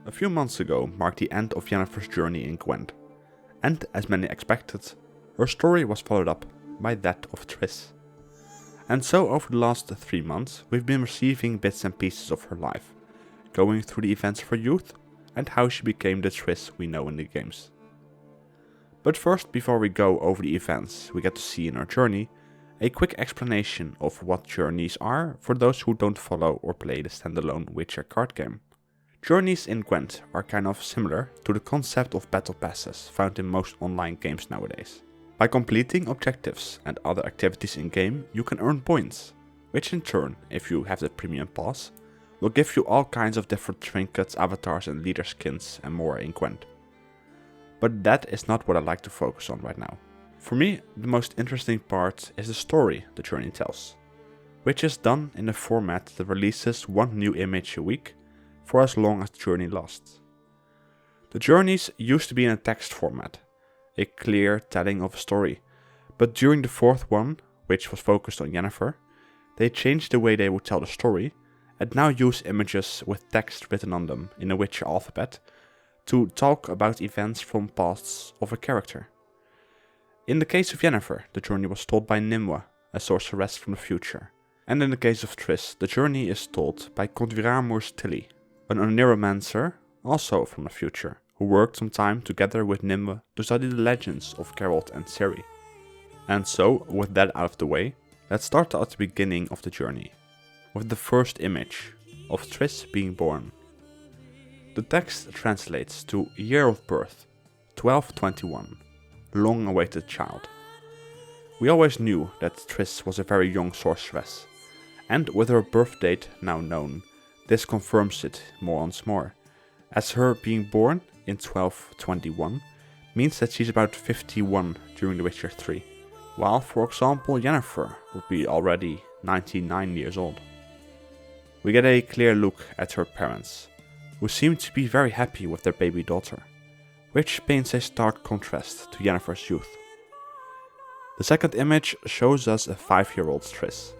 A few months ago marked the end of Yennefer's journey in Gwent, and as many expected, her story was followed up by that of Triss. And so over the last 3 months we've been receiving bits and pieces of her life, going through the events of her youth and how she became the Triss we know in the games. But first, before we go over the events we get to see in her journey, a quick explanation of what journeys are for those who don't follow or play the standalone Witcher card game. Journeys in Gwent are kind of similar to the concept of battle passes found in most online games nowadays. By completing objectives and other activities in game, you can earn points, which in turn, if you have the premium pass, will give you all kinds of different trinkets, avatars and leader skins and more in Gwent. But that is not what I like to focus on right now. For me, the most interesting part is the story the journey tells, which is done in a format that releases one new image a week for as long as the journey lasts. The journeys used to be in a text format, a clear telling of a story, but during the 4th one, which was focused on Yennefer, they changed the way they would tell the story and now use images with text written on them in the Witcher alphabet to talk about events from pasts of a character. In the case of Yennefer, the journey was told by Nimue, a sorceress from the future, and in the case of Triss, the journey is told by Condviramur's Tilly, an neuromancer, also from the future, who worked some time together with Nimue to study the legends of Geralt and Ciri. And so, with that out of the way, let's start at the beginning of the journey, with the first image of Triss being born. The text translates to year of birth, 1221, long-awaited child. We always knew that Triss was a very young sorceress, and with her birth date now known, this confirms it more and more, as her being born in 1221 means that she's about 51 during The Witcher 3, while for example Yennefer would be already 99 years old. We get a clear look at her parents, who seem to be very happy with their baby daughter, which paints a stark contrast to Yennefer's youth. The second image shows us a 5-year-old Triss,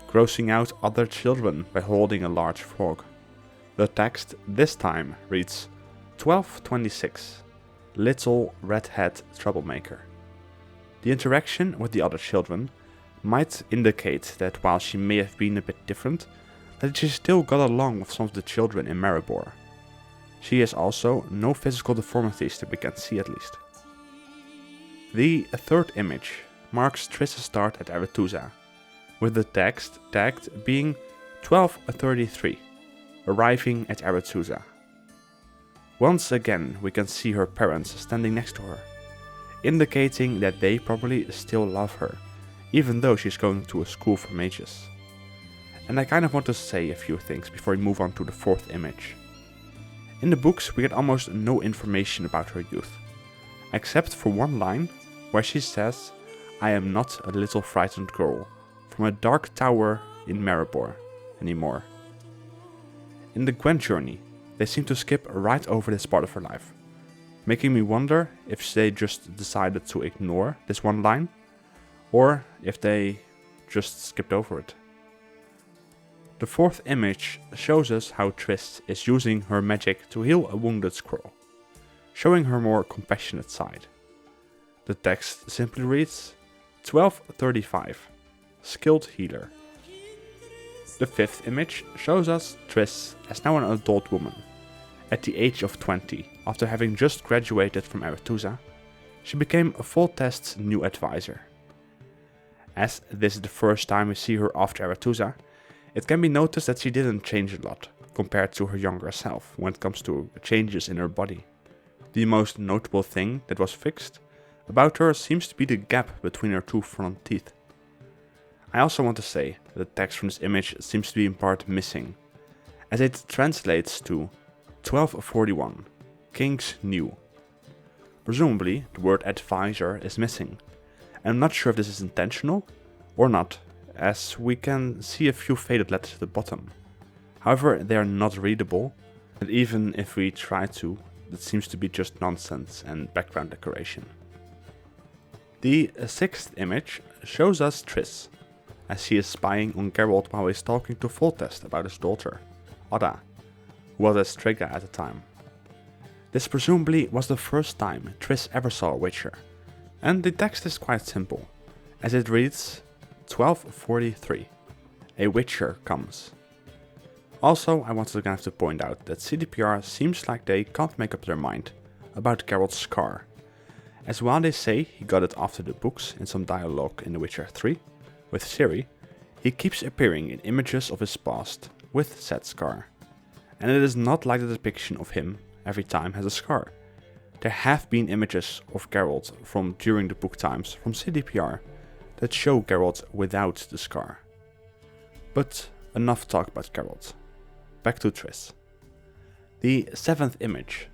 grossing out other children by holding a large frog. The text this time reads 1226, little redhead troublemaker. The interaction with the other children might indicate that while she may have been a bit different, that she still got along with some of the children in Maribor. She has also no physical deformities that we can see at least. The third image marks Triss' start at Aretuza, with the text tagged being 1233, arriving at Aretuza. Once again we can see her parents standing next to her, indicating that they probably still love her, even though she's going to a school for mages. And I kind of want to say a few things before we move on to the fourth image. In the books we get almost no information about her youth, except for one line where she says, "I am not a little frightened girl from a dark tower in Maribor anymore." In the Gwent journey, they seem to skip right over this part of her life, making me wonder if they just decided to ignore this one line, or if they just skipped over it. The fourth image shows us how Triss is using her magic to heal a wounded squirrel, showing her more compassionate side. The text simply reads 1235, skilled healer. The fifth image shows us Triss as now an adult woman. At the age of 20, after having just graduated from Aretuza, she became Foltest's new advisor. As this is the first time we see her after Aretuza, it can be noticed that she didn't change a lot compared to her younger self when it comes to changes in her body. The most notable thing that was fixed about her seems to be the gap between her two front teeth. I also want to say that the text from this image seems to be in part missing, as it translates to 1241, King's New. Presumably the word advisor is missing, and I'm not sure if this is intentional or not, as we can see a few faded letters at the bottom. However, they are not readable, and even if we try to, it seems to be just nonsense and background decoration. The sixth image shows us Triss, as he is spying on Geralt while he is talking to Foltest about his daughter, Ada, who was a Striga at the time. This presumably was the first time Triss ever saw a Witcher, and the text is quite simple, as it reads 1243. A Witcher comes. Also, I wanted again to point out that CDPR seems like they can't make up their mind about Geralt's scar, as while they say he got it after the books in some dialogue in The Witcher 3 with Ciri, he keeps appearing in images of his past with said scar. And it is not like the depiction of him every time has a scar. There have been images of Geralt from during the book times from CDPR that show Geralt without the scar. But enough talk about Geralt. Back to Triss. The 7th image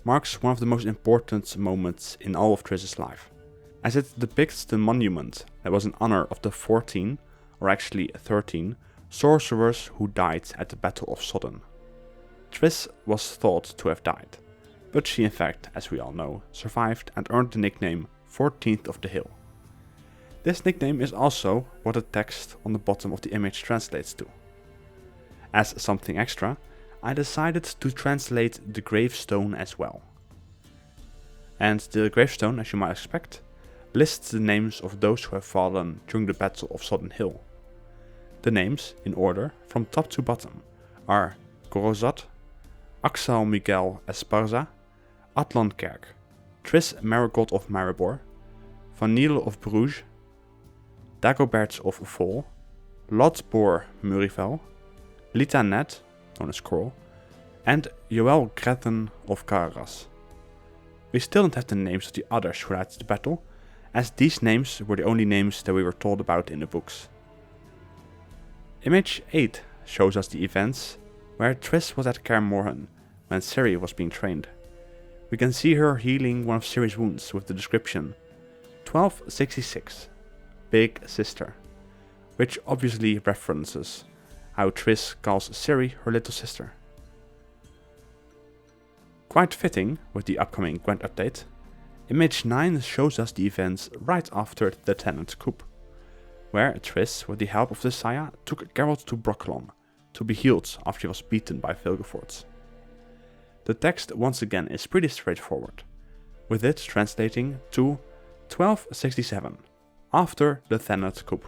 marks one of the most important moments in all of Triss's life, as it depicts the monument that was in honor of the 14, or actually 13, sorcerers who died at the Battle of Sodden. Triss was thought to have died, but she in fact, as we all know, survived and earned the nickname 14th of the Hill. This nickname is also what the text on the bottom of the image translates to. As something extra, I decided to translate the gravestone as well. And the gravestone, as you might expect, lists the names of those who have fallen during the Battle of Sodden Hill. The names, in order, from top to bottom, are Gorozat, Axel Miguel Esparza, Atlan Kerk, Triss Marigold of Maribor, Vanille of Bruges, Dagobert of Vol, Lotbor Murivel, Lita Ned, known as Coral, and Joel Grethen of Cararas. We still don't have the names of the others who died at the battle, as these names were the only names that we were told about in the books. Image 8 shows us the events where Triss was at Kaer Morhen when Ciri was being trained. We can see her healing one of Ciri's wounds with the description 1266, Big Sister, which obviously references how Triss calls Ciri her little sister. Quite fitting with the upcoming Gwent update, Image 9 shows us the events right after the Tenant coup, where Triss, with the help of the Saya, took Geralt to Brokilon to be healed after he was beaten by Vilgefortz. The text once again is pretty straightforward, with it translating to 1267, after the Tenant coup.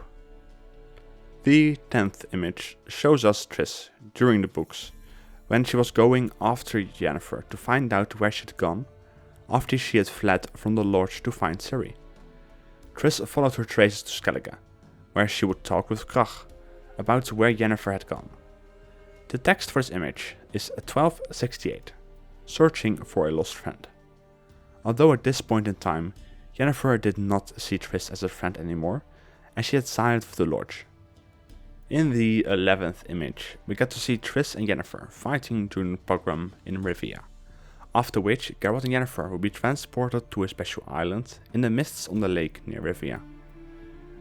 The 10th image shows us Triss during the books, when she was going after Yennefer to find out where she had gone, after she had fled from the Lodge to find Ciri. Triss followed her traces to Skellige, where she would talk with Krach about where Yennefer had gone. The text for this image is 1268, searching for a lost friend. Although at this point in time, Yennefer did not see Triss as a friend anymore, and she had sided with the Lodge. In the 11th image, we get to see Triss and Yennefer fighting during the pogrom in Rivia, after which Geralt and Yennefer will be transported to a special island in the mists on the lake near Rivia.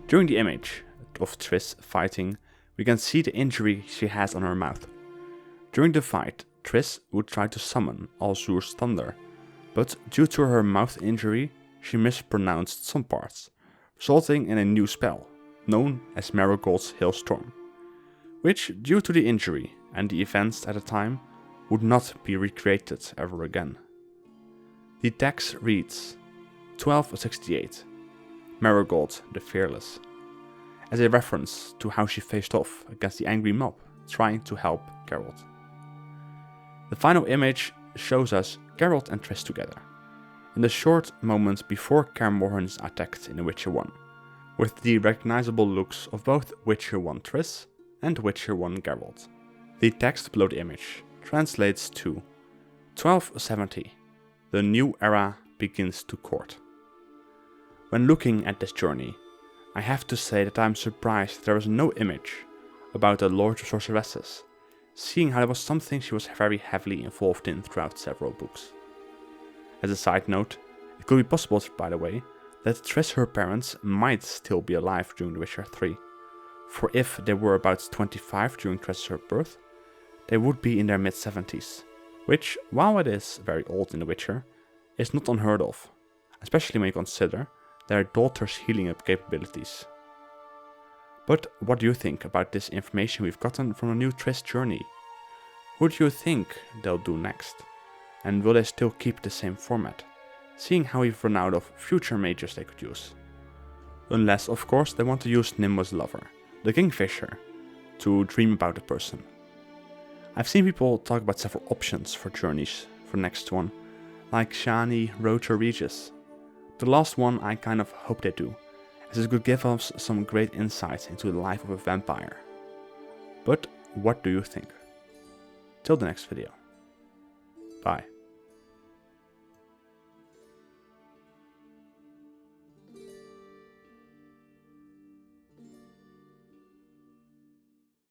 During the image of Triss fighting, we can see the injury she has on her mouth. During the fight, Triss would try to summon Alzur's thunder, but due to her mouth injury, she mispronounced some parts, resulting in a new spell, known as Marigold's Hailstorm, which, due to the injury and the events at the time, would not be recreated ever again. The text reads 1268, Marigold the Fearless, as a reference to how she faced off against the angry mob trying to help Geralt. The final image shows us Geralt and Triss together, in the short moment before Kaer Morhen is attacked in The Witcher 1, with the recognizable looks of both Witcher 1 Triss and Witcher 1 Geralt. The text below the image translates to 1270, the new era begins to court. When looking at this journey, I have to say that I am surprised there is no image about the Lord of Sorceresses, seeing how it was something she was very heavily involved in throughout several books. As a side note, it could be possible, by the way, that Triss her parents might still be alive during The Witcher 3, for if they were about 25 during Triss her birth, they would be in their mid-70s, which, while it is very old in The Witcher, is not unheard of, especially when you consider their daughter's healing up capabilities. But what do you think about this information we've gotten from a new Triss journey? Who do you think they'll do next? And will they still keep the same format, seeing how we've run out of future mages they could use? Unless, of course, they want to use Nimbo's lover, the Kingfisher, to dream about the person. I've seen people talk about several options for journeys for next one, like Shani, Roach or Regis. The last one I kind of hope they do, as it could give us some great insights into the life of a vampire. But what do you think? Till the next video. Bye.